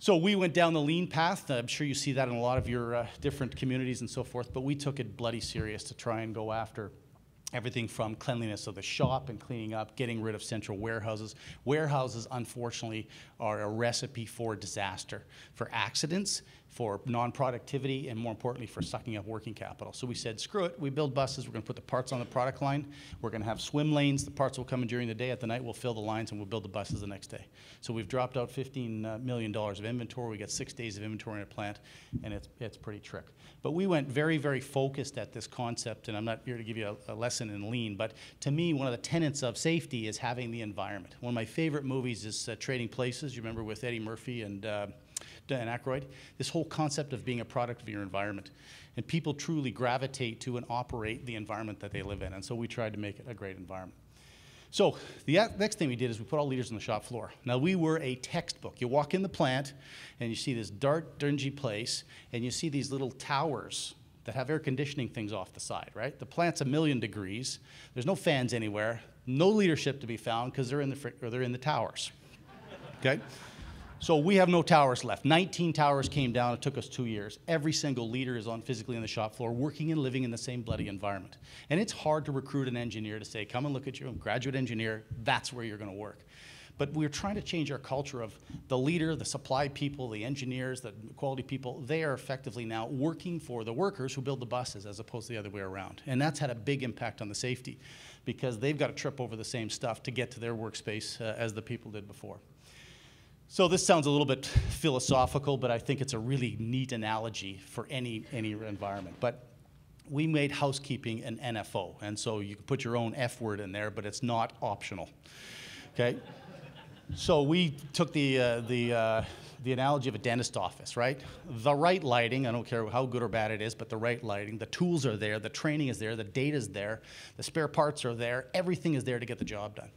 So we went down the lean path. I'm sure you see that in a lot of your different communities and so forth, but we took it bloody serious to try and go after everything from cleanliness of the shop and cleaning up, getting rid of central warehouses. Warehouses, unfortunately, are a recipe for disaster, for accidents, for non-productivity, and more importantly, for sucking up working capital. So we said, screw it, we build buses, we're gonna put the parts on the product line, we're gonna have swim lanes, the parts will come in during the day, at the night we'll fill the lines and we'll build the buses the next day. So we've dropped out $15 million of inventory, we got 6 days of inventory in a plant, and it's pretty trick. But we went very, very focused at this concept, and I'm not here to give you a lesson in lean, but to me, one of the tenets of safety is having the environment. One of my favorite movies is Trading Places, you remember, with Eddie Murphy and Dan Aykroyd, this whole concept of being a product of your environment. And people truly gravitate to and operate the environment that they live in. And so we tried to make it a great environment. So the next thing we did is we put all leaders on the shop floor. Now we were a textbook. You walk in the plant and you see this dark, dingy place, and you see these little towers that have air conditioning things off the side, right? The plant's 1,000,000 degrees. There's no fans anywhere, no leadership to be found because they're in the towers, okay? So we have no towers left. 19 towers came down. It took us 2 years. Every single leader is physically on the shop floor, working and living in the same bloody environment. And it's hard to recruit an engineer to say, come and look at you, graduate engineer, that's where you're going to work. But we're trying to change our culture of the leader, the supply people, the engineers, the quality people. They are effectively now working for the workers who build the buses as opposed to the other way around. And that's had a big impact on the safety because they've got to trip over the same stuff to get to their workspace as the people did before. So this sounds a little bit philosophical, but I think it's a really neat analogy for any environment. But we made housekeeping an NFO, and so you can put your own F word in there, but it's not optional, okay? So we took the analogy of a dentist office, right? The right lighting, I don't care how good or bad it is, but the right lighting, the tools are there, the training is there, the data's there, the spare parts are there, everything is there to get the job done.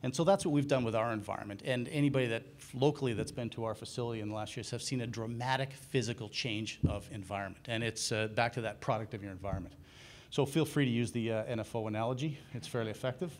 And so that's what we've done with our environment. And anybody that locally that's been to our facility in the last years have seen a dramatic physical change of environment. And it's back to that product of your environment. So feel free to use the NFO analogy. It's fairly effective.